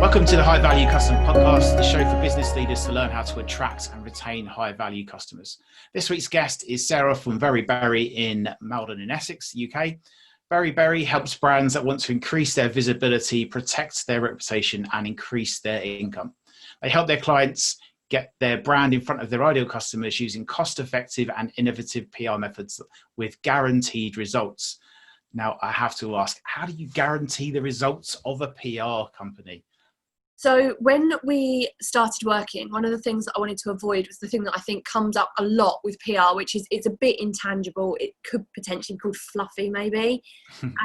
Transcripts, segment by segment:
Welcome to the High Value Customer Podcast, the show for business leaders to learn how to attract and retain high value customers. This week's guest is Sarah from VerriBerri in Malden in Essex, UK. VerriBerri helps brands that want to increase their visibility, protect their reputation, and increase their income. They help their clients get their brand in front of their ideal customers using cost-effective and innovative PR methods with guaranteed results. Now, I have to ask, how do you guarantee the results of a PR company? So when we started working, one of the things that I wanted to avoid was the thing that I think comes up a lot with PR, which is it's a bit intangible. It could potentially be called fluffy maybe. And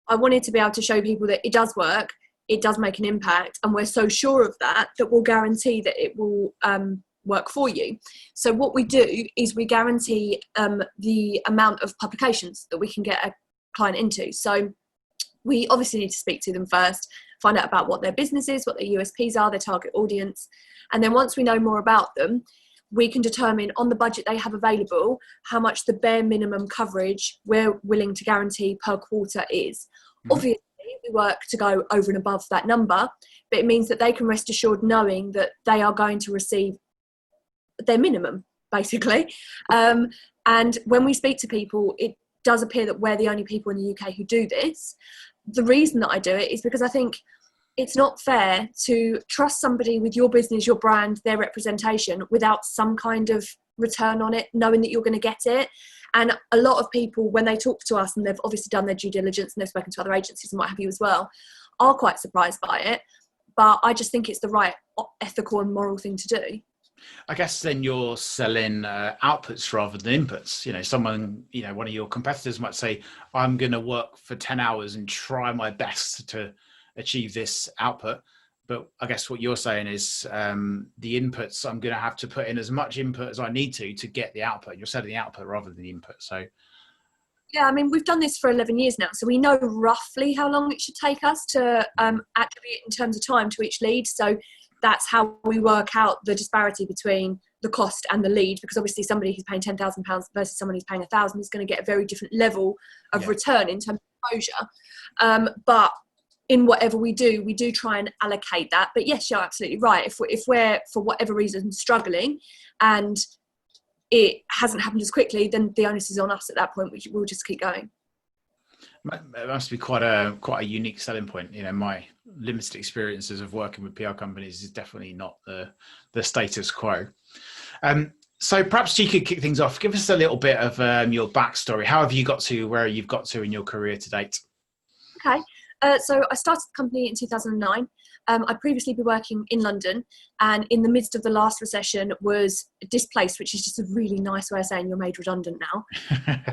I wanted to be able to show people that it does work, it does make an impact, and we're so sure of that we'll guarantee that it will work for you. So what we do is we guarantee the amount of publications that we can get a client into. So we obviously need to speak to them first, find out about what their business is, what their USPs are, their target audience. And then once we know more about them, we can determine on the budget they have available how much the bare minimum coverage we're willing to guarantee per quarter is. Obviously, we work to go over and above that number, but it means that they can rest assured knowing that they are going to receive their minimum, basically. And when we speak to people, it does appear that we're the only people in the UK who do this. The reason that I do it is because I think it's not fair to trust somebody with your business, your brand, their representation without some kind of return on it, knowing that you're going to get it. And a lot of people, when they talk to us, and they've obviously done their due diligence and they've spoken to other agencies and what have you as well, are quite surprised by it. But I just think it's the right ethical and moral thing to do. I guess then you're selling outputs rather than inputs. You know, someone, one of your competitors might say, I'm going to work for 10 hours and try my best to achieve this output. But I guess what you're saying is the inputs, I'm going to have to put in as much input as I need to get the output. You're selling the output rather than the input. So, yeah, I mean, we've done this for 11 years now, so we know roughly how long it should take us to attribute in terms of time to each lead. So that's how we work out the disparity between the cost and the lead, because obviously somebody who's paying £10,000 versus someone who's paying £1,000 is going to get a very different level of return in terms of exposure. But in whatever we do try and allocate that. But yes, you're absolutely right. If we're for whatever reason struggling and it hasn't happened as quickly, then the onus is on us at that point. We'll just keep going. It must be quite a unique selling point. My limited experiences of working with PR companies is definitely not the status quo. So perhaps you could kick things off. Give us a little bit of your backstory. How have you got to where you've got to in your career to date? Okay. So I started the company in 2009. I'd previously been working in London, and in the midst of the last recession was displaced, which is just a really nice way of saying you're made redundant now.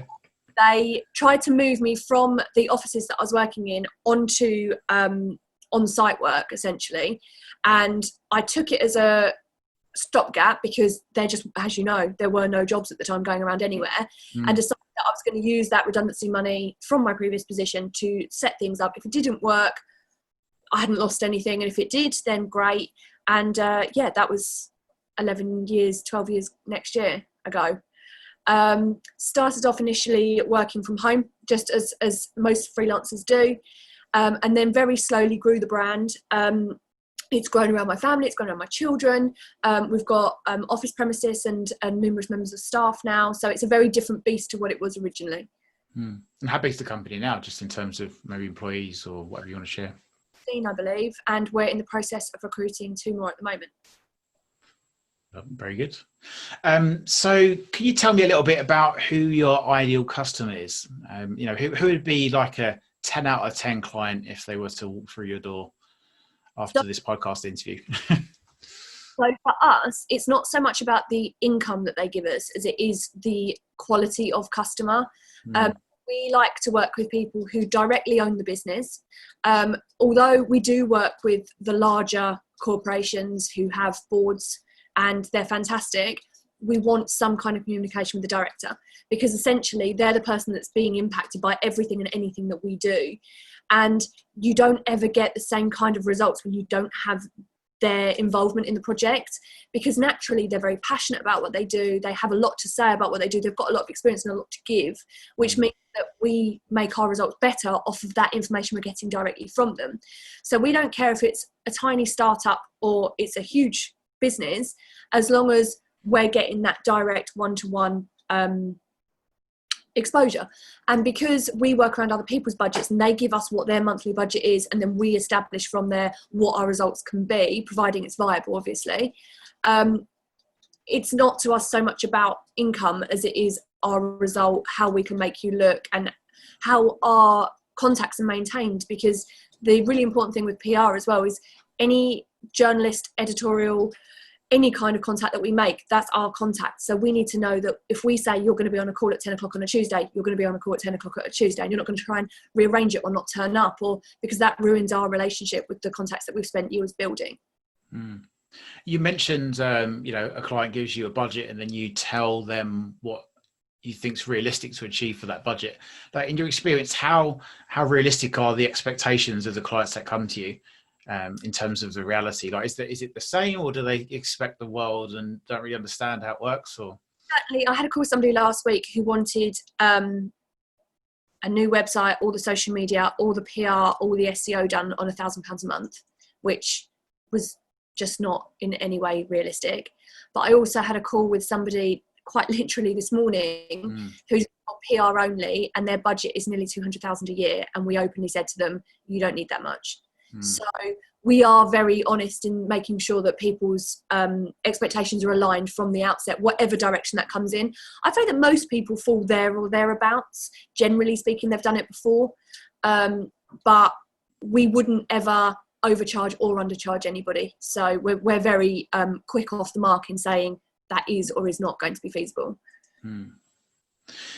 They tried to move me from the offices that I was working in onto on-site work, essentially. And I took it as a stopgap because there just, as you know, there were no jobs at the time going around anywhere, and decided that I was going to use that redundancy money from my previous position to set things up. If it didn't work, I hadn't lost anything. And if it did, then great. And that was 12 years next year ago. Started off initially working from home, just as most freelancers do, and then very slowly grew the brand. It's grown around my family, it's grown around my children. We've got office premises and numerous members of staff now, so it's a very different beast to what it was originally. And how big is the company now, just in terms of maybe employees or whatever you want to share? 15, I believe, and we're in the process of recruiting 2 more at the moment. Very good. So can you tell me a little bit about who your ideal customer is? Who would be like a 10 out of 10 client if they were to walk through your door after this podcast interview? So for us, it's not so much about the income that they give us as it is the quality of customer. We like to work with people who directly own the business. Although we do work with the larger corporations who have boards and they're fantastic, we want some kind of communication with the director, because essentially they're the person that's being impacted by everything and anything that we do. And you don't ever get the same kind of results when you don't have their involvement in the project, because naturally they're very passionate about what they do. They have a lot to say about what they do. They've got a lot of experience and a lot to give, which means that we make our results better off of that information we're getting directly from them. So we don't care if it's a tiny startup or it's a huge business, as long as we're getting that direct one-to-one exposure. And because we work around other people's budgets and they give us what their monthly budget is, and then we establish from there what our results can be, providing it's viable, obviously, it's not to us so much about income as it is our result, how we can make you look, and how our contacts are maintained. Because the really important thing with PR as well is any journalist, editorial, any kind of contact that we make, that's our contact. So we need to know that if we say you're going to be on a call at 10 o'clock on a Tuesday, you're going to be on a call at 10 o'clock on a Tuesday, and you're not going to try and rearrange it or not turn up, or because that ruins our relationship with the contacts that we've spent years building. You mentioned, a client gives you a budget and then you tell them what you think's realistic to achieve for that budget. Like, in your experience, how realistic are the expectations of the clients that come to you? In terms of the reality, like, is it the same, or do they expect the world and don't really understand how it works? Or exactly, I had a call with somebody last week who wanted a new website, all the social media, all the PR, all the SEO done on £1,000 a month, which was just not in any way realistic. But I also had a call with somebody quite literally this morning who's PR only, and their budget is nearly 200,000 a year, and we openly said to them, you don't need that much. So we are very honest in making sure that people's expectations are aligned from the outset, whatever direction that comes in. I find that most people fall there or thereabouts. Generally speaking, they've done it before, but we wouldn't ever overcharge or undercharge anybody. So we're very quick off the mark in saying that is or is not going to be feasible.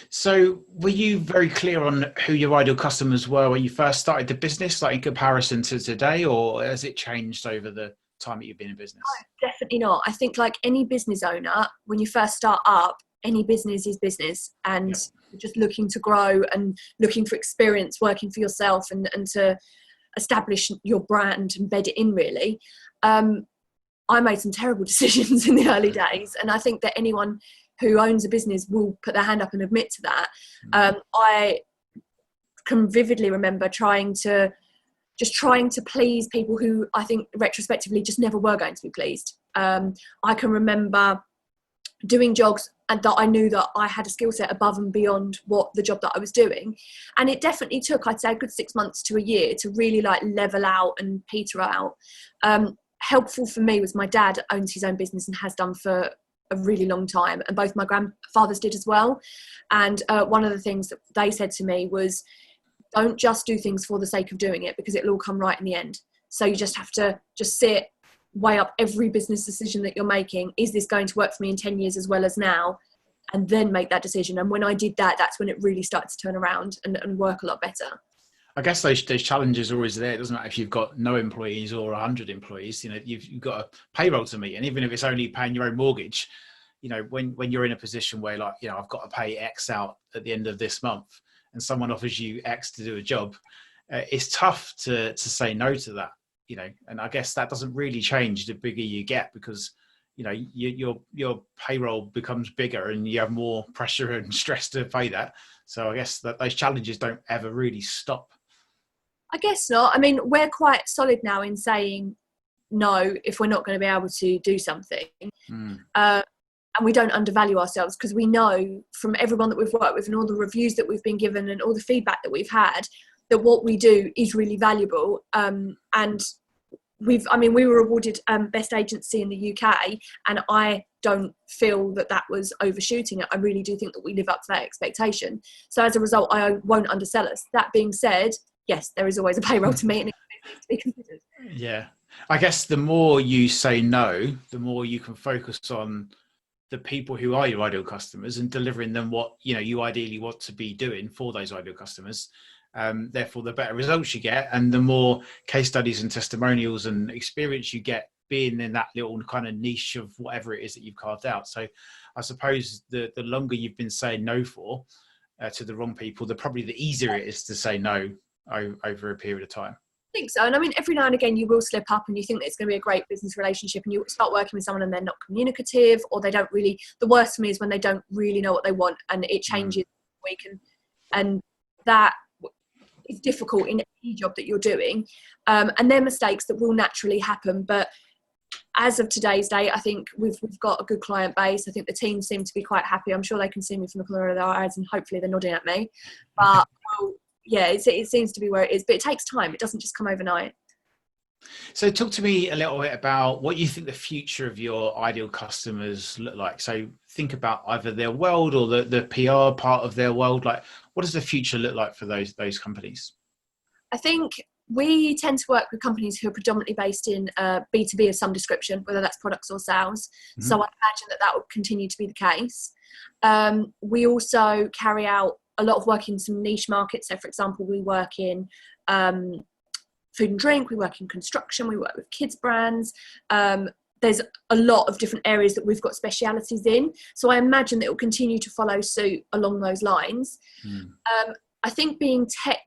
So were you very clear on who your ideal customers were when you first started the business, like in comparison to today, or has it changed over the time that you've been in business? No, definitely not. I think, like any business owner, when you first start up, any business is business, and you're just looking to grow and looking for experience working for yourself and to establish your brand and bed it in, really. I made some terrible decisions in the early days, and I think that anyone who owns a business will put their hand up and admit to that. I can vividly remember trying to please people who I think retrospectively just never were going to be pleased. I can remember doing jobs and that I knew that I had a skill set above and beyond what the job that I was doing. And it definitely took, I'd say, a good 6 months to a year to really like level out and peter out. Helpful for me was my dad owns his own business and has done for a really long time, and both my grandfathers did as well. And one of the things that they said to me was, don't just do things for the sake of doing it, because it'll all come right in the end. So you just have to just sit, weigh up every business decision that you're making. Is this going to work for me in 10 years as well as now? And then make that decision. And when I did that, that's when it really started to turn around and work a lot better. I guess those challenges are always there. It doesn't matter if you've got no employees or 100 employees. You've got a payroll to meet, and even if it's only paying your own mortgage, when you're in a position where, like, I've got to pay X out at the end of this month, and someone offers you X to do a job, it's tough to say no to that. And I guess that doesn't really change the bigger you get, because your payroll becomes bigger and you have more pressure and stress to pay that. So I guess that those challenges don't ever really stop. I guess not. I mean, we're quite solid now in saying no if we're not going to be able to do something. And we don't undervalue ourselves, because we know from everyone that we've worked with and all the reviews that we've been given and all the feedback that we've had, that what we do is really valuable. And we were awarded Best Agency in the UK, and I don't feel that was overshooting it. I really do think that we live up to that expectation. So as a result, I won't undersell us. That being said, yes, there is always a payroll to meet and it needs to be considered. Yeah. I guess the more you say no, the more you can focus on the people who are your ideal customers and delivering them what you ideally want to be doing for those ideal customers. Therefore, the better results you get, and the more case studies and testimonials and experience you get being in that little kind of niche of whatever it is that you've carved out. So I suppose the longer you've been saying no for to the wrong people, the easier it is to say no over a period of time. think so. And I mean, every now and again you will slip up and you think that it's going to be a great business relationship and you start working with someone and they're not communicative, or they don't really, the worst for me is when they don't really know what they want and it changes week, and that is difficult in any job that you're doing. And they're mistakes that will naturally happen. But as of today's date, I think we've got a good client base. I think the team seem to be quite happy. I'm sure they can see me from the corner of their eyes and hopefully they're nodding at me. But yeah, it seems to be where it is, but it takes time. It doesn't just come overnight. So talk to me a little bit about what you think the future of your ideal customers look like. So think about either their world or the PR part of their world. Like, what does the future look like for those companies? I think we tend to work with companies who are predominantly based in B2B of some description, whether that's products or sales. Mm-hmm. So I imagine that will continue to be the case. We also carry out a lot of work in some niche markets. So, for example, we work in food and drink, we work in construction, we work with kids brands. There's a lot of different areas that we've got specialities in. So I imagine that it will continue to follow suit along those lines. I think being tech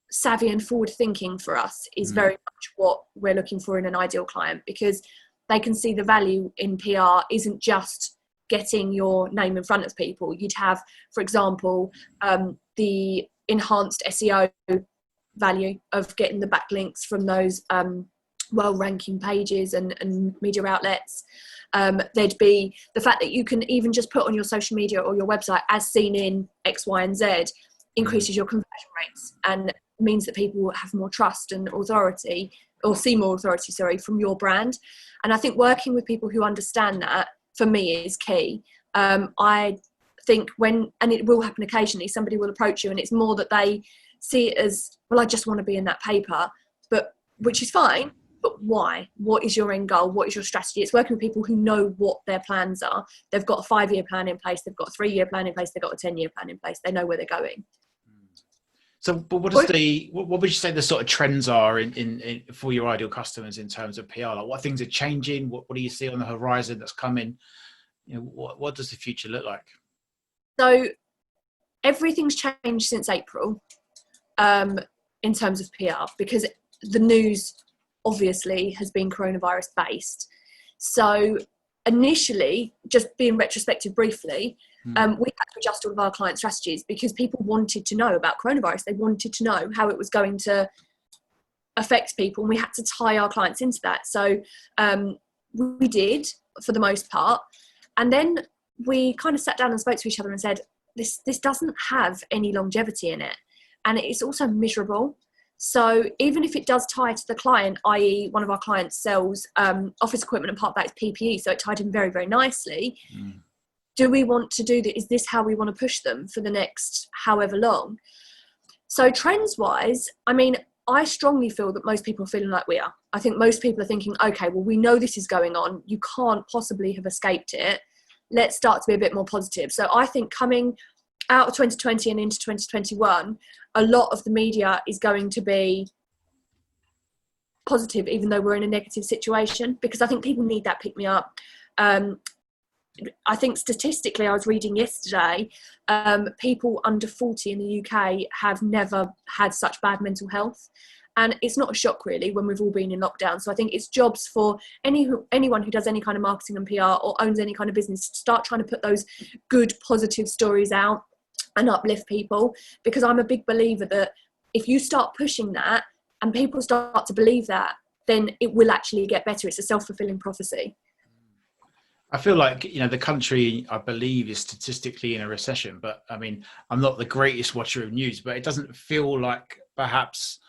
savvy and forward thinking for us is very much what we're looking for in an ideal client, because they can see the value in PR isn't just getting your name in front of people. You'd have, for example, the enhanced SEO value of getting the backlinks from those well-ranking pages and media outlets. There'd be the fact that you can even just put on your social media or your website as seen in X, Y, and Z increases your conversion rates and means that people will have more trust and authority, or see more authority, from your brand. And I think working with people who understand that, for me, is key. I think and it will happen occasionally, somebody will approach you and it's more that they see it as, well, I just want to be in that paper, but which is fine, but why? What is your end goal? What is your strategy? It's working with people who know what their plans are. They've got a 5-year plan in place, they've got a 3-year plan in place, they've got a 10-year plan in place, they know where they're going. So, but what would you say the sort of trends are in for your ideal customers in terms of PR? Like, what things are changing? What do you see on the horizon that's coming? What does the future look like? So everything's changed since April in terms of PR, because the news obviously has been coronavirus based. So initially, just being retrospective briefly, we had to adjust all of our client strategies because people wanted to know about coronavirus. They wanted to know how it was going to affect people, and we had to tie our clients into that. So we did, for the most part. And then we kind of sat down and spoke to each other and said, this doesn't have any longevity in it. And it's also miserable. So even if it does tie to the client, i.e. one of our clients sells office equipment and part of that is PPE, so it tied in very, very nicely. Do we want to do that? Is this how we want to push them for the next however long? So trends-wise, I mean, I strongly feel that most people are feeling like we are. I think most people are thinking, okay, well, we know this is going on. You can't possibly have escaped it. Let's start to be a bit more positive. So I think coming out of 2020 and into 2021, a lot of the media is going to be positive, even though we're in a negative situation, because I think people need that pick me up. I think statistically, I was reading yesterday, people under 40 in the UK have never had such bad mental health. And it's not a shock, really, when we've all been in lockdown. So I think it's jobs for anyone who does any kind of marketing and PR or owns any kind of business to start trying to put those good, positive stories out and uplift people. Because I'm a big believer that if you start pushing that and people start to believe that, then it will actually get better. It's a self-fulfilling prophecy. I feel like, the country, I believe, is statistically in a recession, but I mean, I'm not the greatest watcher of news, but it doesn't feel like perhaps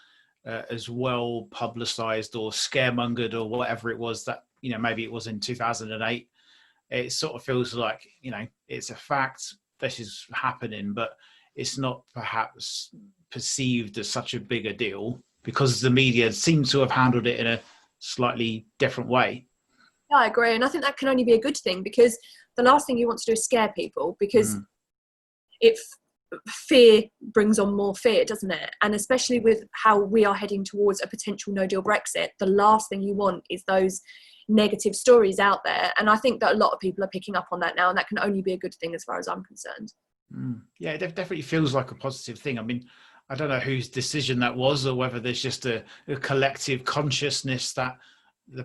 as well publicized or scaremongered or whatever it was that, maybe it was in 2008. It sort of feels like, it's a fact, this is happening, but it's not perhaps perceived as such a bigger deal because the media seems to have handled it in a slightly different way. Yeah, I agree. And I think that can only be a good thing, because the last thing you want to do is scare people, because fear brings on more fear, doesn't it? And especially with how we are heading towards a potential no-deal Brexit, the last thing you want is those negative stories out there. And I think that a lot of people are picking up on that now, and that can only be a good thing as far as I'm concerned. Yeah, it definitely feels like a positive thing. I mean, I don't know whose decision that was, or whether there's just a collective consciousness that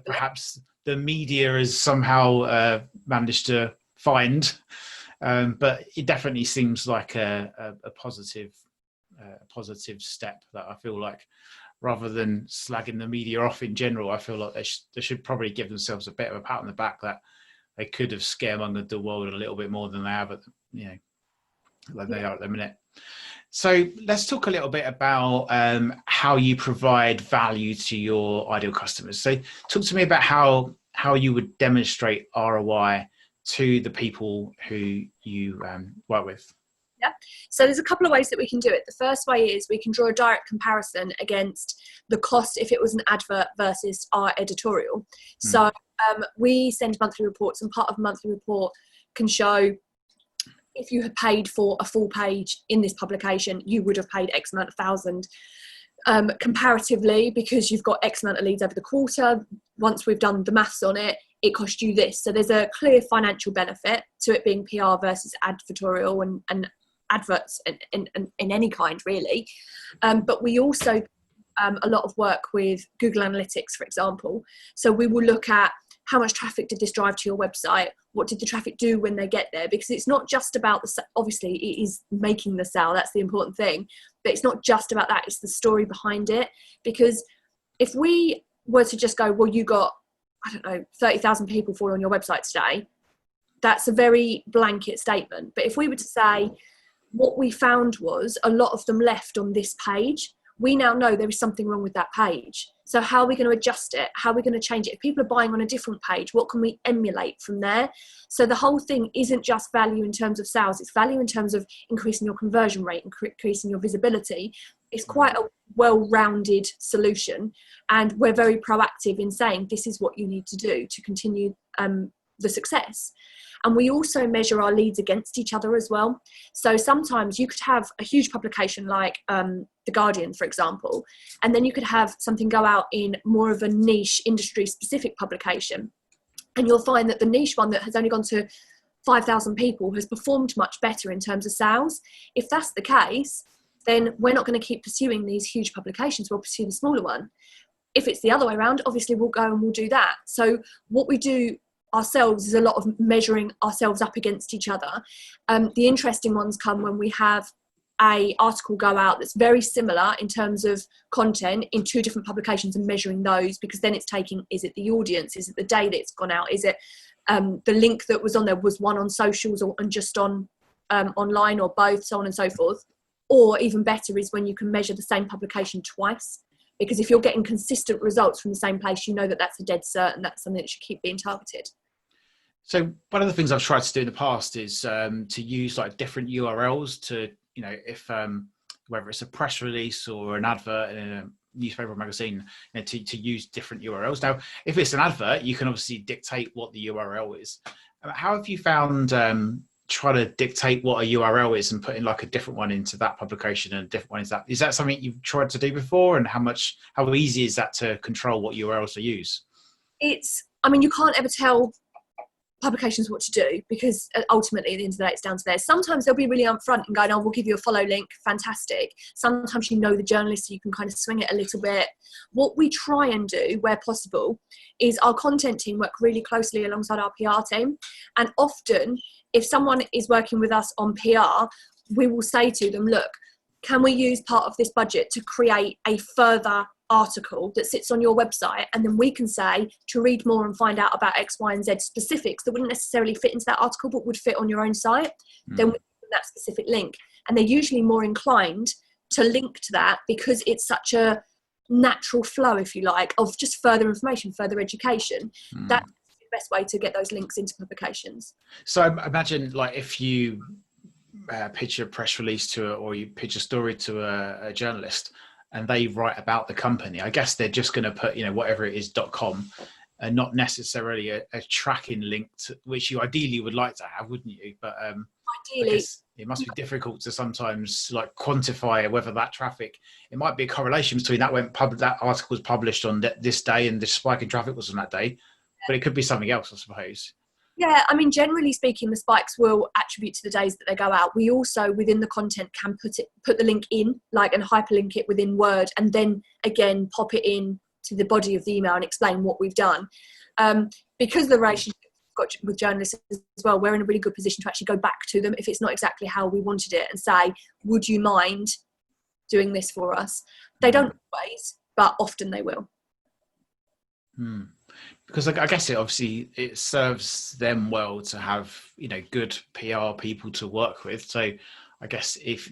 perhaps the media has somehow managed to find. But it definitely seems like a positive step that I feel like, rather than slagging the media off in general, I feel like they should probably give themselves a bit of a pat on the back that they could have scaremongered the world a little bit more than they have, like they are at the minute. So let's talk a little bit about how you provide value to your ideal customers. So talk to me about how you would demonstrate ROI to the people who you work with. Yeah. So there's a couple of ways that we can do it. The first way is we can draw a direct comparison against the cost if it was an advert versus our editorial. So we send monthly reports, and part of a monthly report can show if you had paid for a full page in this publication, you would have paid X amount of thousand. Comparatively, because you've got X amount of leads over the quarter, once we've done the maths on it, it cost you this. So there's a clear financial benefit to it being PR versus advertorial and adverts in any kind, really. But we also a lot of work with Google Analytics, for example. So we will look at how much traffic did this drive to your website? What did the traffic do when they get there? Because it's not just about obviously it is making the sale, that's the important thing, but it's not just about that, it's the story behind it. Because if we were to just go, well, you got, 30,000 people fall on your website today, that's a very blanket statement. But if we were to say, what we found was a lot of them left on this page, we now know there is something wrong with that page. So how are we going to adjust it? How are we going to change it? If people are buying on a different page, what can we emulate from there? So the whole thing isn't just value in terms of sales, it's value in terms of increasing your conversion rate, increasing your visibility. It's quite a well-rounded solution, and we're very proactive in saying this is what you need to do to continue the success. And we also measure our leads against each other as well. So sometimes you could have a huge publication like The Guardian, for example, and then you could have something go out in more of a niche industry specific publication. And you'll find that the niche one that has only gone to 5,000 people has performed much better in terms of sales. If that's the case, then we're not going to keep pursuing these huge publications, we'll pursue the smaller one. If it's the other way around, obviously we'll go and we'll do that. So what we do ourselves is a lot of measuring ourselves up against each other. The interesting ones come when we have a article go out that's very similar in terms of content in two different publications and measuring those, because then it's taking, is it the audience, is it the day that it's gone out, is it the link that was on there was one on socials or and just on online, or both, so on and so forth. Or even better is when you can measure the same publication twice, because if you're getting consistent results from the same place, you know that that's a dead cert and that's something that should keep being targeted. So one of the things I've tried to do in the past is to use like different URLs to, if whether it's a press release or an advert in a newspaper or magazine, to use different URLs. Now, if it's an advert, you can obviously dictate what the URL is. How have you found try to dictate what a URL is and put in like a different one into that publication and a different one into that? Is that something you've tried to do before? And how easy is that to control what URLs to use? You can't ever tell publications what to do, because ultimately at the end of the day it's down to theirs. Sometimes they'll be really upfront and going, oh, we'll give you a follow link, fantastic. Sometimes the journalist, so you can kind of swing it a little bit. What we try and do where possible is our content team work really closely alongside our PR team, and often if someone is working with us on PR, we will say to them, look, can we use part of this budget to create a further article that sits on your website, and then we can say to read more and find out about X, Y, and Z specifics that wouldn't necessarily fit into that article but would fit on your own site. Then we give them that specific link, and they're usually more inclined to link to that because it's such a natural flow, if you like, of just further information, further education. That's the best way to get those links into publications. So imagine like if you pitch a press release or you pitch a story to a journalist, and they write about the company, I guess they're just going to put, whatever it is, .com, and not necessarily a tracking link, which you ideally would like to have, wouldn't you? But ideally, it must be difficult to sometimes like quantify whether that traffic, it might be a correlation between that that article was published on this day and this spike in traffic was on that day, but it could be something else, I suppose. Yeah, I mean, generally speaking, the spikes will attribute to the days that they go out. We also, within the content, can put the link in, like, and hyperlink it within Word, and then again pop it in to the body of the email and explain what we've done. Because the relationship we've got with journalists as well, we're in a really good position to actually go back to them if it's not exactly how we wanted it, and say, would you mind doing this for us? They don't always, but often they will. Because I guess it serves them well to have, good PR people to work with. So I guess if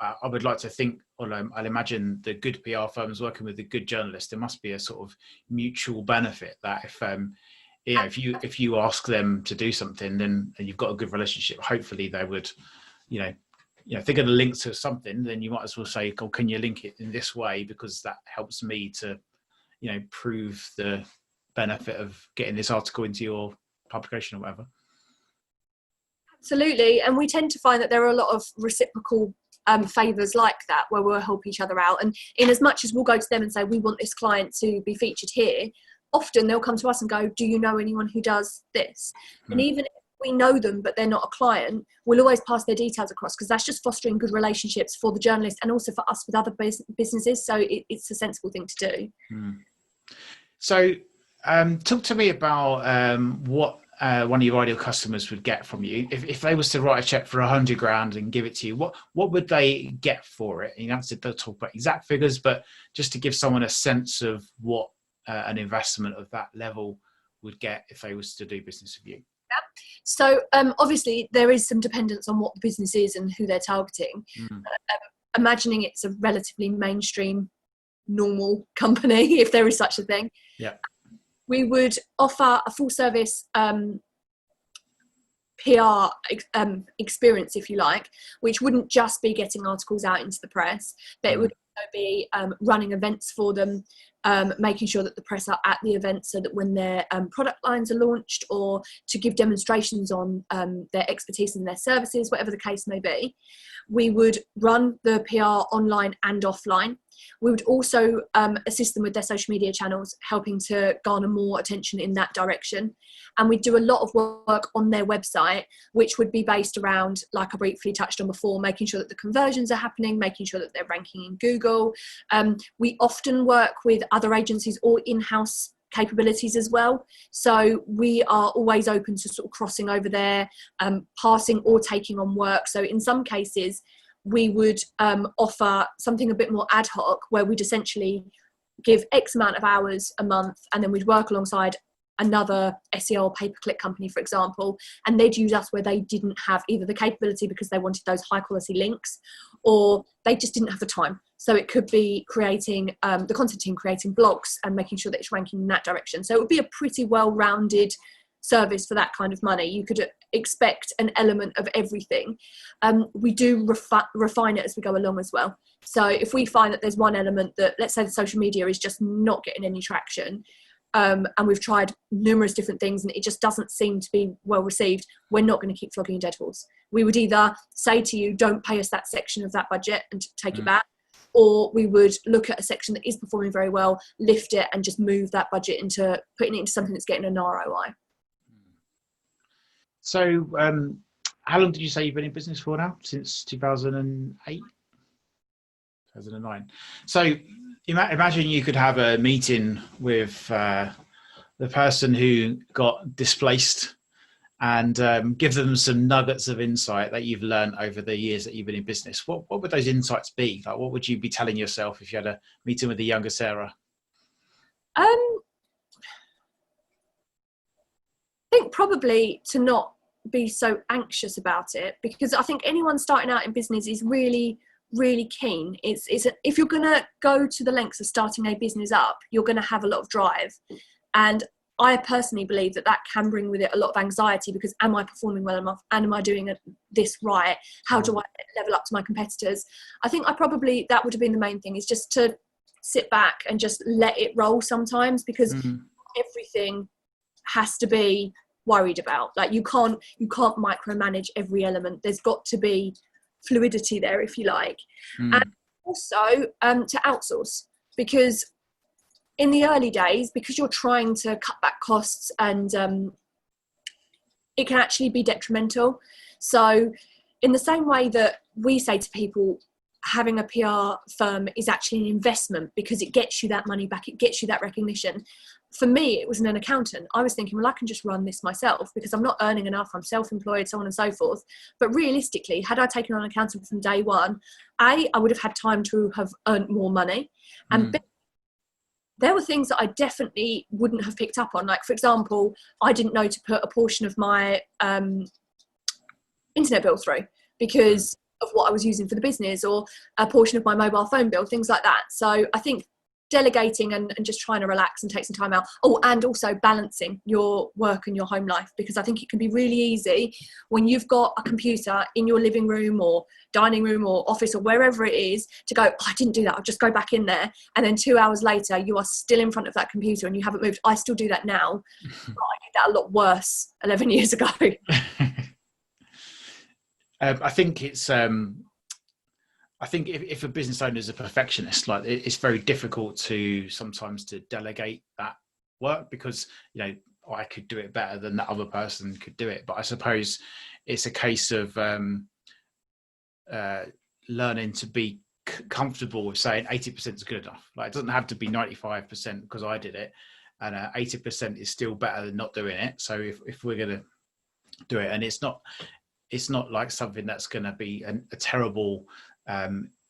I would like to think, or I'll imagine the good PR firms working with the good journalists, there must be a sort of mutual benefit that if you ask them to do something, then and you've got a good relationship, hopefully they would, if they're going to link to something, then you might as well say, oh, can you link it in this way? Because that helps me to, prove the benefit of getting this article into your publication or whatever. Absolutely. And we tend to find that there are a lot of reciprocal favours like that, where we'll help each other out. And in as much as we'll go to them and say, we want this client to be featured here, often they'll come to us and go, do you know anyone who does this? And even if we know them, but they're not a client, we'll always pass their details across, because that's just fostering good relationships for the journalist and also for us with other businesses. So it's a sensible thing to do. So talk to me about what one of your ideal customers would get from you. If they was to write a check for $100,000 and give it to you, what would they get for it? You don't have to talk about exact figures, but just to give someone a sense of what an investment of that level would get if they was to do business with you. So obviously there is some dependence on what the business is and who they're targeting. Imagining it's a relatively mainstream, normal company, if there is such a thing. Yeah. We would offer a full service PR experience, if you like, which wouldn't just be getting articles out into the press, but it would also be running events for them, making sure that the press are at the event so that when their product lines are launched, or to give demonstrations on their expertise and their services, whatever the case may be. We would run the PR online and offline. We would also assist them with their social media channels, helping to garner more attention in that direction. And we do a lot of work on their website, which would be based around, like I briefly touched on before, making sure that the conversions are happening, making sure that they're ranking in Google. We often work with other agencies or in-house capabilities as well. So we are always open to sort of crossing over there, passing or taking on work. So in some cases, we would offer something a bit more ad hoc, where we'd essentially give X amount of hours a month, and then we'd work alongside another SEO or pay-per-click company, for example, and they'd use us where they didn't have either the capability because they wanted those high quality links, or they just didn't have the time. So it could be creating, the content team creating blogs and making sure that it's ranking in that direction. So it would be a pretty well-rounded service for that kind of money. You could expect an element of everything. We do refine it as we go along as well. So if we find that there's one element that, let's say the social media is just not getting any traction, and we've tried numerous different things and it just doesn't seem to be well received, we're not going to keep flogging a dead horse. We would either say to you, don't pay us that section of that budget and take it back, or we would look at a section that is performing very well, lift it and just move that budget into putting it into something that's getting an ROI. So how long did you say you've been in business for now? Since 2008? 2009. So imagine you could have a meeting with the person who got displaced and give them some nuggets of insight that you've learned over the years that you've been in business. What would those insights be? Like, what would you be telling yourself if you had a meeting with the younger Sarah? I think probably to not be so anxious about it, because I think anyone starting out in business is really keen. If you're going to go to the lengths of starting a business up, you're going to have a lot of drive. And I personally believe that can bring with it a lot of anxiety, because am I performing well enough? And am I doing this right? How do I level up to my competitors? I think that would have been the main thing, is just to sit back and just let it roll sometimes, because everything has to be worried about. Like you can't micromanage every element. There's got to be fluidity there, if you like. And also to outsource, because in the early days, because you're trying to cut back costs and it can actually be detrimental. So in the same way that we say to people, having a PR firm is actually an investment because it gets you that money back, it gets you that recognition. For me, it was an accountant. I was thinking, well, I can just run this myself because I'm not earning enough, I'm self-employed, so on and so forth. But realistically, had I taken on an accountant from day one, A, I would have had time to have earned more money, and B, there were things that I definitely wouldn't have picked up on. Like, for example, I didn't know to put a portion of my internet bill through because of what I was using for the business, or a portion of my mobile phone bill, things like that. So I think delegating and just trying to relax and take some time out. Oh, and also balancing your work and your home life, because I think it can be really easy when you've got a computer in your living room or dining room or office or wherever it is to go, oh, I didn't do that, I'll just go back in there. And then 2 hours later, you are still in front of that computer and you haven't moved. I still do that now. But I did that a lot worse 11 years ago. I think it's, I think if a business owner is a perfectionist, like it's very difficult to sometimes to delegate that work because, you know, I could do it better than that other person could do it. But I suppose it's a case of learning to be comfortable with saying 80% is good enough. Like, it doesn't have to be 95% because I did it, and 80% is still better than not doing it. So if we're going to do it, and it's not like something that's going to be a terrible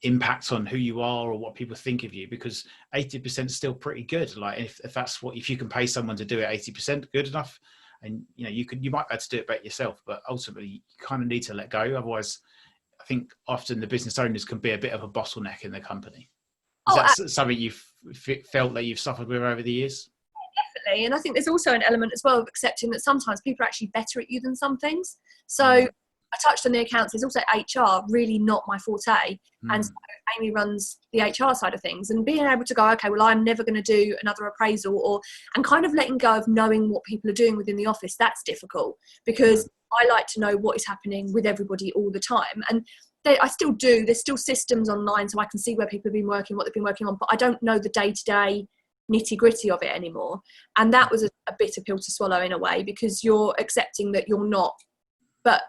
impact on who you are or what people think of you, because 80% is still pretty good. Like if you can pay someone to do it 80% good enough, and you know, you might be able to do it better yourself, but ultimately you kind of need to let go. Otherwise, I think often the business owners can be a bit of a bottleneck in the company. Is that something you've felt that you've suffered with over the years? Definitely. And I think there's also an element as well of accepting that sometimes people are actually better at you than some things. So I touched on the accounts. There's also HR, really not my forte. And so Amy runs the HR side of things, and being able to go, okay, well, I'm never going to do another appraisal, and kind of letting go of knowing what people are doing within the office. That's difficult because I like to know what is happening with everybody all the time. And I still do. There's still systems online so I can see where people have been working, what they've been working on, but I don't know the day-to-day nitty gritty of it anymore. And that was a bitter pill to swallow in a way, because you're accepting that you're not, but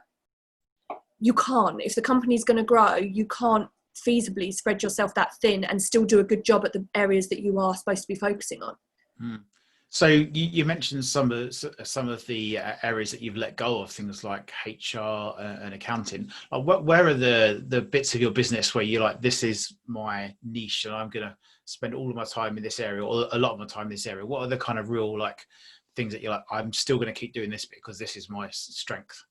you can't. If the company's going to grow, you can't feasibly spread yourself that thin and still do a good job at the areas that you are supposed to be focusing on. So you mentioned some of the areas that you've let go of, things like HR and accounting. Where are the bits of your business where you're like, this is my niche and I'm going to spend all of my time in this area, or a lot of my time in this area? What are the kind of real like things that you're like, I'm still going to keep doing this because this is my strength?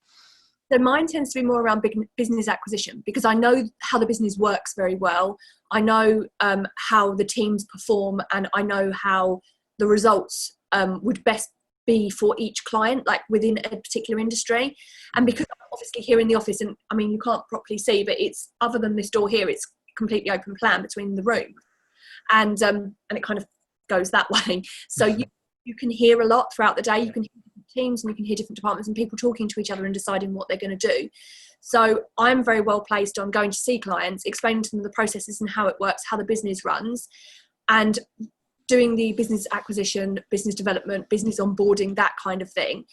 So mine tends to be more around business acquisition, because I know how the business works very well. I know how the teams perform, and I know how the results would best be for each client, like within a particular industry. And because I'm obviously here in the office, and I mean, you can't properly see, but it's, other than this door here, it's completely open plan between the room. And it kind of goes that way. So you can hear a lot throughout the day. You can hear different teams and you can hear different departments and people talking to each other and deciding what they're going to do. So I'm very well placed on going to see clients, explaining to them the processes and how it works, how the business runs, and doing the business acquisition, business development, business onboarding, that kind of thing.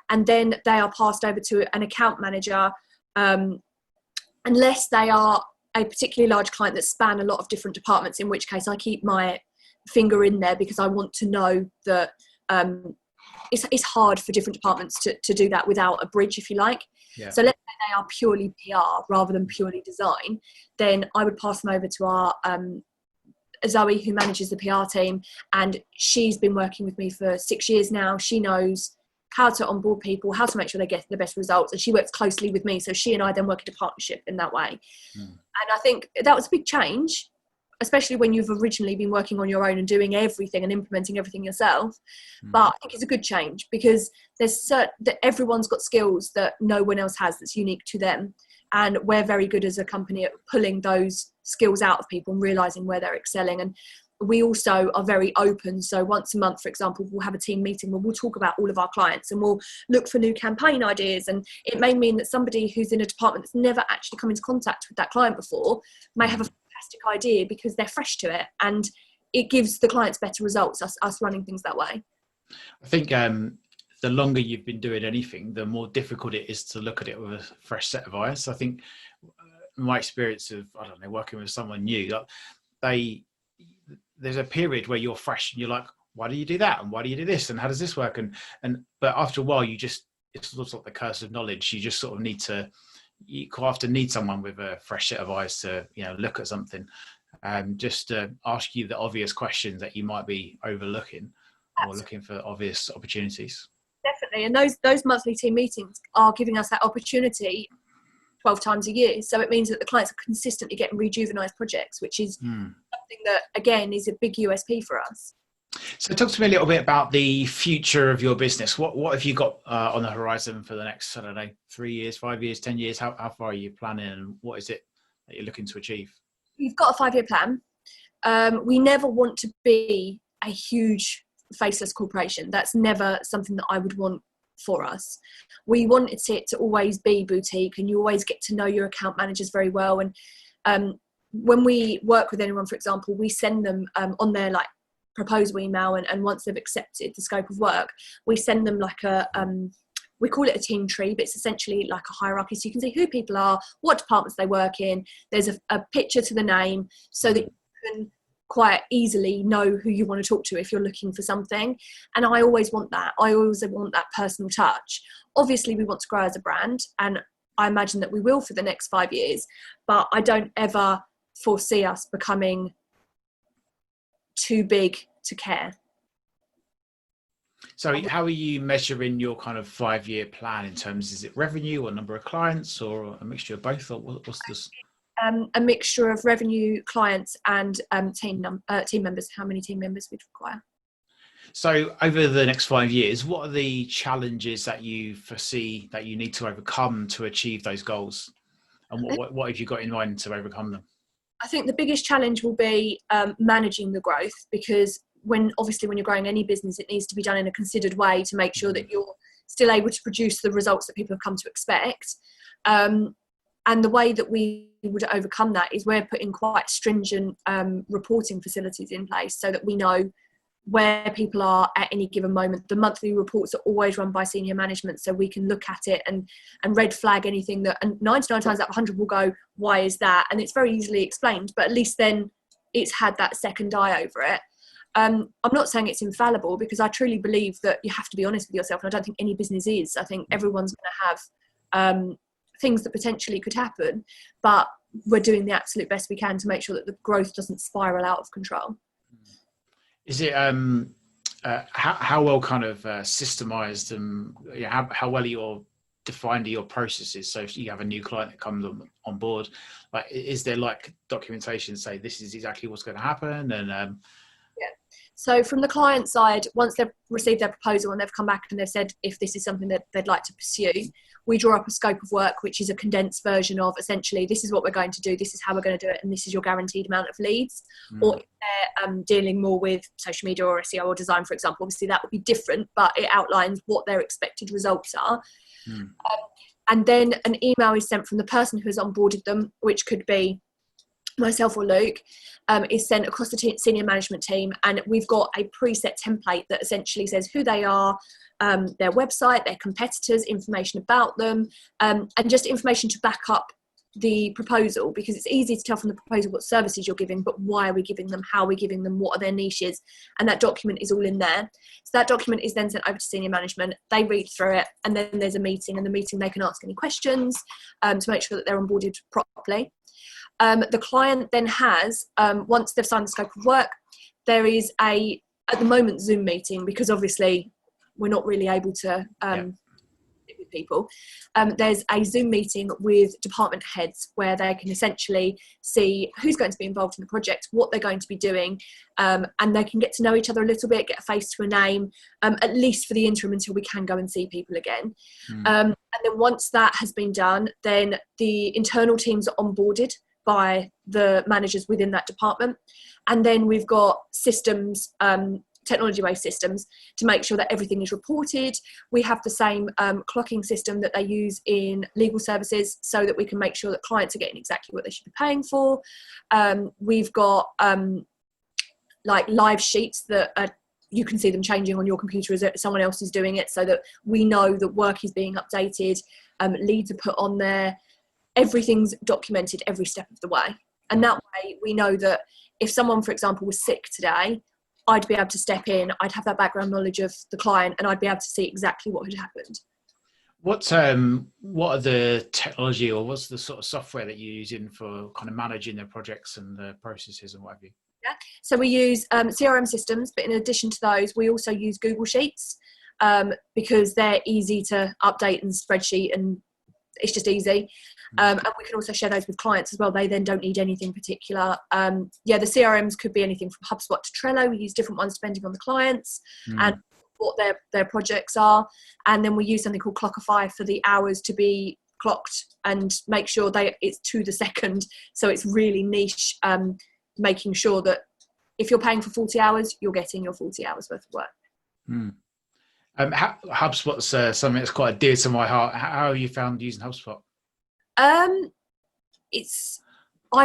And then they are passed over to an account manager, unless they are a particularly large client that span a lot of different departments, in which case I keep my finger in there because I want to know that it's hard for different departments to do that without a bridge, if you like. Yeah. So let's say they are purely PR rather than purely design, then I would pass them over to our Zoe, who manages the PR team, and she's been working with me for 6 years now. She knows how to onboard people, how to make sure they get the best results, and she works closely with me, so she and I then work in a partnership in that way. And I think that was a big change, especially when you've originally been working on your own and doing everything and implementing everything yourself. But I think it's a good change, because there's that everyone's got skills that no one else has that's unique to them, and we're very good as a company at pulling those skills out of people and realizing where they're excelling. And we also are very open. So once a month, for example, we'll have a team meeting where we'll talk about all of our clients and we'll look for new campaign ideas. And it may mean that somebody who's in a department that's never actually come into contact with that client before may have a fantastic idea because they're fresh to it, and it gives the clients better results, us running things that way. I think the longer you've been doing anything, the more difficult it is to look at it with a fresh set of eyes. I think my experience of, I don't know, working with someone new, like there's a period where you're fresh and you're like, why do you do that? And why do you do this? And how does this work? But after a while, it's sort of the curse of knowledge. You just sort of you quite often need someone with a fresh set of eyes to, look at something, just to ask you the obvious questions that you might be overlooking or looking for obvious opportunities. Definitely. And those monthly team meetings are giving us that opportunity 12 times a year. So it means that the clients are consistently getting rejuvenized projects, which is something that, again, is a big USP for us. So talk to me a little bit about the future of your business. What have you got on the horizon for the next, 3 years, 5 years, 10 years? How far are you planning, and what is it that you're looking to achieve? We've got a 5-year plan. We never want to be a huge faceless corporation. That's never something that I would want for us. We want it to always be boutique, and you always get to know your account managers very well. And when we work with anyone, for example, we send them on their proposal email, and once they've accepted the scope of work, we send them we call it a team tree, but it's essentially like a hierarchy, so you can see who people are, what departments they work in. There's a picture to the name, so that you can quite easily know who you want to talk to if you're looking for something. And I always want that. I always want that personal touch. Obviously, we want to grow as a brand, and I imagine that we will for the next 5 years, but I don't ever foresee us becoming too big to care. So how are you measuring your kind of 5-year plan in terms, is it revenue or number of clients, or a mixture of both, or what's this? A mixture of revenue, clients, and team members, how many team members we'd require. So over the next 5 years, what are the challenges that you foresee that you need to overcome to achieve those goals? And what have you got in mind to overcome them? I think the biggest challenge will be managing the growth, because when you're growing any business, it needs to be done in a considered way to make sure that you're still able to produce the results that people have come to expect. And the way that we would overcome that is we're putting quite stringent reporting facilities in place, so that we know where people are at any given moment. The monthly reports are always run by senior management, so we can look at it and red flag anything that, and 99 times out of 100 will go, why is that? And it's very easily explained, but at least then it's had that second eye over it. I'm not saying it's infallible, because I truly believe that you have to be honest with yourself, and I don't think any business is. I think everyone's going to have things that potentially could happen, but we're doing the absolute best we can to make sure that the growth doesn't spiral out of control. Is it how well kind of systemized and how well you're defined your processes? So if you have a new client that comes on board, is there documentation to say this is exactly what's going to happen? And So from the client side, once they've received their proposal and they've come back and they've said if this is something that they'd like to pursue, we draw up a scope of work, which is a condensed version of essentially, this is what we're going to do, this is how we're going to do it, and this is your guaranteed amount of leads. Or if they're dealing more with social media or SEO or design, for example, obviously that would be different, but it outlines what their expected results are. And then an email is sent from the person who has onboarded them, which could be myself or Luke, is sent across the senior management team, and we've got a preset template that essentially says who they are, their website, their competitors, information about them, and just information to back up the proposal, because it's easy to tell from the proposal what services you're giving, but why are we giving them, how are we giving them, what are their niches, and that document is all in there. So that document is then sent over to senior management, they read through it, and then there's a meeting, and the meeting they can ask any questions to make sure that they're onboarded properly. The client then has, once they've signed the scope of work, there is at the moment, Zoom meeting, because obviously we're not really able to sit with people. There's a Zoom meeting with department heads where they can essentially see who's going to be involved in the project, what they're going to be doing, and they can get to know each other a little bit, get a face to a name, at least for the interim until we can go and see people again. And then once that has been done, then the internal teams are onboarded by the managers within that department. And then we've got systems, technology-based systems, to make sure that everything is reported. We have the same clocking system that they use in legal services, so that we can make sure that clients are getting exactly what they should be paying for. We've got live sheets that are you can see them changing on your computer as someone else is doing it, so that we know that work is being updated, leads are put on there, everything's documented every step of the way. And that way we know that if someone, for example, was sick today, I'd be able to step in, I'd have that background knowledge of the client, and I'd be able to see exactly what had happened. What are the technology, or what's the sort of software that you're using for kind of managing the projects and the processes and what have you? Yeah. So we use CRM systems, but in addition to those, we also use Google Sheets because they're easy to update and spreadsheet, and it's just easy. And we can also share those with clients as well. They then don't need anything particular. The CRMs could be anything from HubSpot to Trello. We use different ones depending on the clients and what their projects are. And then we use something called Clockify for the hours to be clocked and make sure it's to the second. So it's really niche, making sure that if you're paying for 40 hours, you're getting your 40 hours worth of work. HubSpot's something that's quite dear to my heart. How have you found using HubSpot? I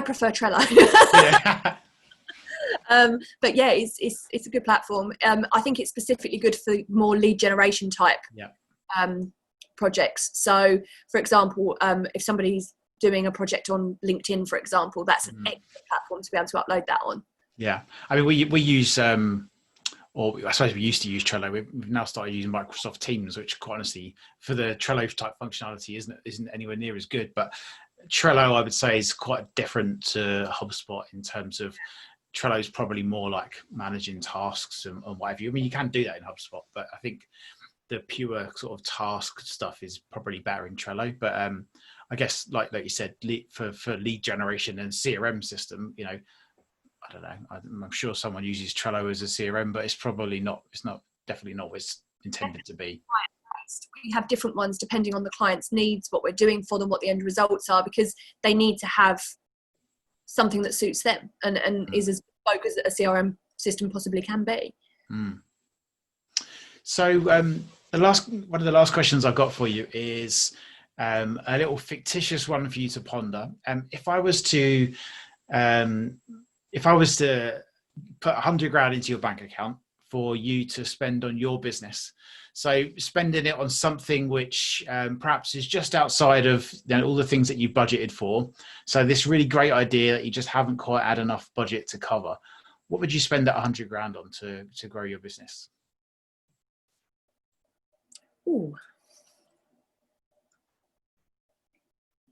prefer Trello. Yeah. But yeah, it's a good platform. I think it's specifically good for more lead generation type projects. So, for example, if somebody's doing a project on LinkedIn, for example, that's an excellent platform to be able to upload that on. Yeah, I mean, we use, or I suppose we used to use Trello. We've now started using Microsoft Teams, which, quite honestly, for the Trello type functionality, isn't anywhere near as good. But Trello, I would say, is quite different to HubSpot in terms of Trello is probably more like managing tasks and what have you. I mean, you can do that in HubSpot, but I think the pure sort of task stuff is probably better in Trello. But I guess, like you said, for lead generation and CRM system, you know, I don't know. I'm sure someone uses Trello as a CRM, but it's probably not. It's definitely not what it's intended to be. We have different ones depending on the client's needs, what we're doing for them, what the end results are, because they need to have something that suits them and is as focused as a CRM system possibly can be. So one of the last questions I've got for you is a little fictitious one for you to ponder. If I was to put 100 grand into your bank account for you to spend on your business, so spending it on something which perhaps is just outside of all the things that you budgeted for, so this really great idea that you just haven't quite had enough budget to cover, what would you spend that 100 grand on to grow your business? Ooh.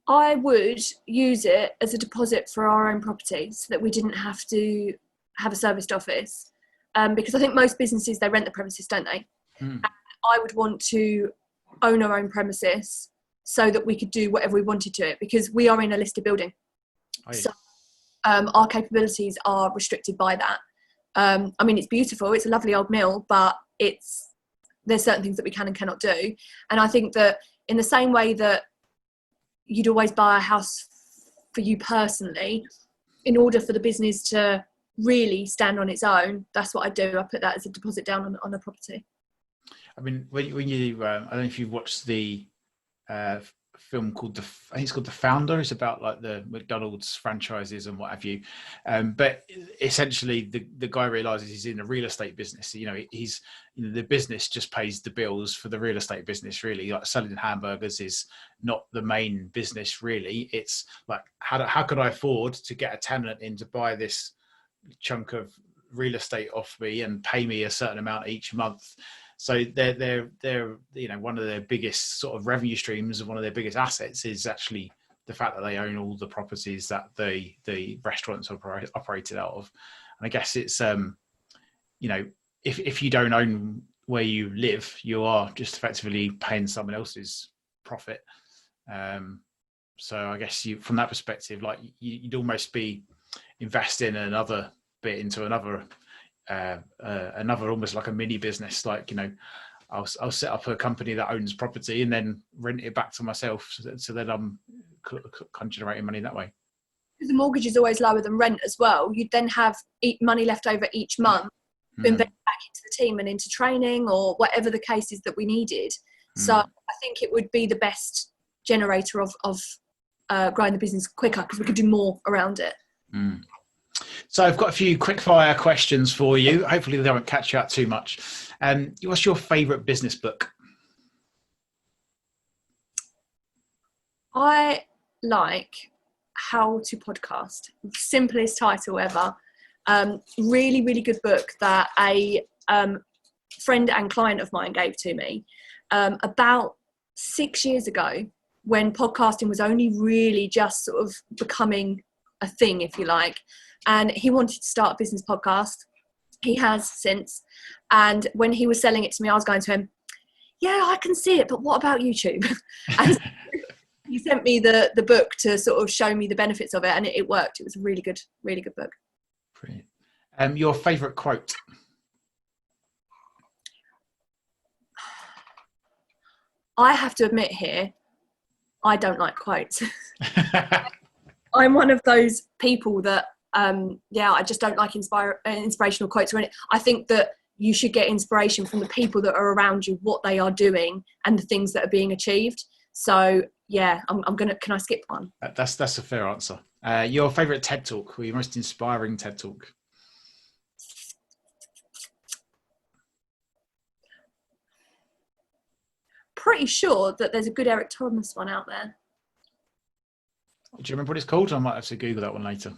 I would use it as a deposit for our own property so that we didn't have to have a serviced office. Because I think most businesses, they rent the premises, don't they? And I would want to own our own premises so that we could do whatever we wanted to it, because we are in a listed building. So our capabilities are restricted by that. I mean, it's beautiful. It's a lovely old mill, but there's certain things that we can and cannot do. And I think that in the same way that you'd always buy a house for you personally, in order for the business to really stand on its own, that's what I do. I put that as a deposit down on a property. I mean, when you, I don't know if you've watched the film called I think it's called The Founder. It's about like the McDonald's franchises and what have you. But essentially, the guy realizes he's in a real estate business. The business just pays the bills for the real estate business. Really, like selling hamburgers is not the main business. Really, it's like how could I afford to get a tenant in to buy this chunk of real estate off me and pay me a certain amount each month. So they're one of their biggest sort of revenue streams, and one of their biggest assets is actually the fact that they own all the properties that the restaurants are operated out of. And I guess it's if you don't own where you live, you are just effectively paying someone else's profit. So I guess from that perspective, like you'd almost be investing another bit into another almost like a mini business. Like, I'll set up a company that owns property and then rent it back to myself, so that I'm generating money that way. The mortgage is always lower than rent as well. You'd then have money left over each month to invest back into the team and into training or whatever the case is that we needed. So I think it would be the best generator of growing the business quicker, because we could do more around it. So I've got a few quick fire questions for you. Hopefully they won't catch you out too much. What's your favourite business book? I like How to Podcast. Simplest title ever. Really, really good book that a friend and client of mine gave to me about 6 years ago, when podcasting was only really just sort of becoming a thing, if you like. And he wanted to start a business podcast. He has since. And when he was selling it to me, I was going to him, yeah, I can see it, but what about YouTube? And he sent me the book to sort of show me the benefits of it, and it worked. It was a really good book. Brilliant. Your favourite quote? I have to admit here, I don't like quotes. I'm one of those people that, I just don't like inspirational quotes. I think that you should get inspiration from the people that are around you, what they are doing, and the things that are being achieved. So yeah, can I skip one? That's a fair answer. Your favourite TED Talk, or your most inspiring TED Talk? Pretty sure that there's a good Eric Thomas one out there. Do you remember what it's called? I might have to Google that one later.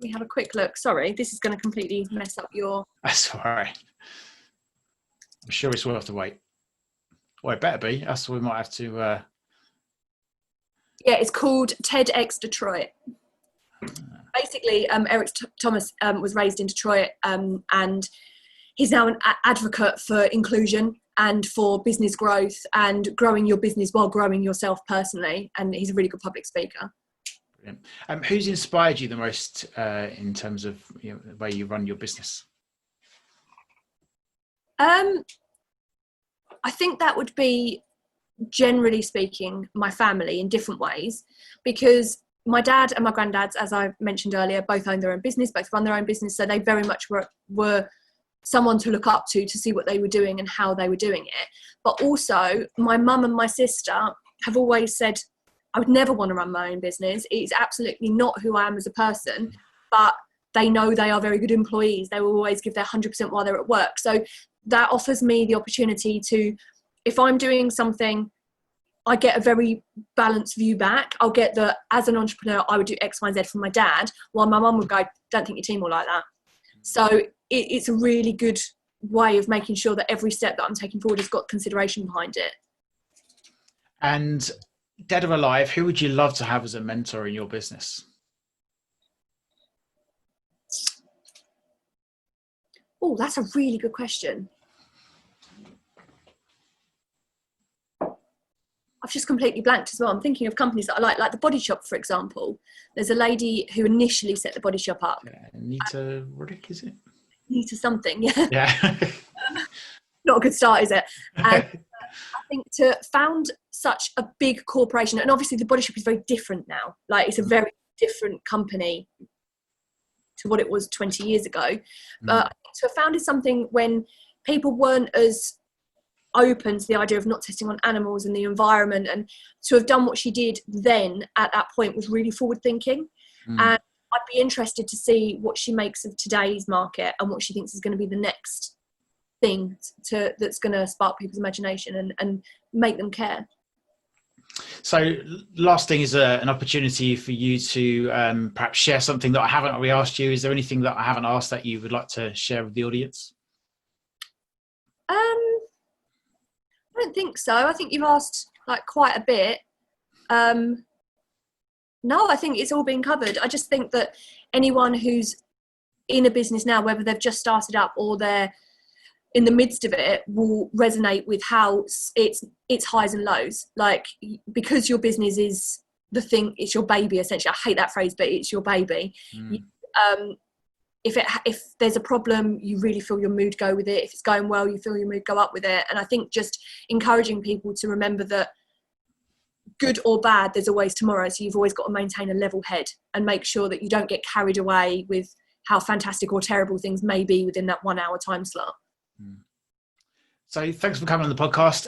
We have a quick look. Sorry, this is going to completely mess up your... That's all right. I'm sure it's worth the wait. Well, it better be. That's what we might have to... Yeah, it's called TEDx Detroit. Basically, Eric Thomas was raised in Detroit, and he's now an advocate for inclusion and for business growth and growing your business while growing yourself personally. And he's a really good public speaker. Brilliant. Who's inspired you the most in terms of the way you run your business? I think that would be, generally speaking, my family in different ways, because my dad and my granddads, as I mentioned earlier, both own their own business, both run their own business. So they very much were someone to look up to see what they were doing and how they were doing it. But also my mum and my sister have always said, I would never want to run my own business. It's absolutely not who I am as a person, but they know they are very good employees. They will always give their 100% while they're at work. So that offers me the opportunity to, if I'm doing something, I get a very balanced view back. I'll get the, as an entrepreneur, I would do X, Y, and Z from my dad, while my mum would go, don't think your team will like that. So it's a really good way of making sure that every step that I'm taking forward has got consideration behind it. And dead or alive, who would you love to have as a mentor in your business? Oh, that's a really good question. I've just completely blanked as well. I'm thinking of companies that I like The Body Shop, for example. There's a lady who initially set The Body Shop up. Yeah, Anita Roddick, is it? Anita something, yeah. Yeah. Not a good start, is it? And I think to found such a big corporation, and obviously The Body Shop is very different now. Like, it's a very different company to what it was 20 years ago. But to have founded something when people weren't as open to the idea of not testing on animals and the environment, and to have done what she did then at that point was really forward thinking. And I'd be interested to see what she makes of today's market and what she thinks is going to be the next thing that's going to spark people's imagination and make them care. So last thing is an opportunity for you to perhaps share something that I haven't already asked you. Is there anything that I haven't asked that you would like to share with the audience? I don't think so. I think you've asked like quite a bit. No, I think it's all been covered. I just think that anyone who's in a business now, whether they've just started up or they're in the midst of it, will resonate with how it's highs and lows. Like, because your business is the thing, it's your baby essentially. I hate that phrase, but it's your baby. If there's a problem, you really feel your mood go with it. If it's going well, you feel your mood go up with it. And I think just encouraging people to remember that good or bad, there's always tomorrow. So you've always got to maintain a level head and make sure that you don't get carried away with how fantastic or terrible things may be within that 1 hour time slot. So thanks for coming on the podcast.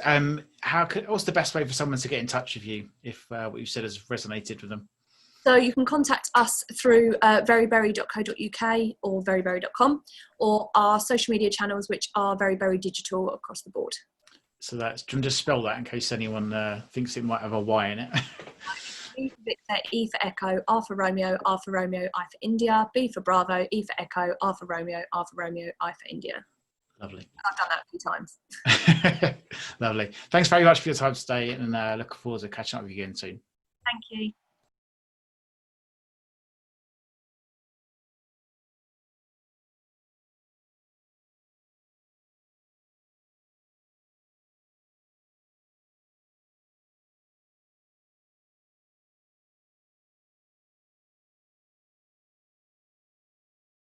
What's the best way for someone to get in touch with you if what you said has resonated with them? So you can contact us through verriberri.co.uk or verriberri.com, or our social media channels, which are VerriBerri Digital across the board. So that's, do you want to spell that in case anyone thinks it might have a Y in it? V for Victor, E for Echo, R for Romeo, I for India, B for Bravo, E for Echo, R for Romeo, I for India. Lovely. I've done that a few times. Lovely. Thanks very much for your time today, and look forward to catching up with you again soon. Thank you.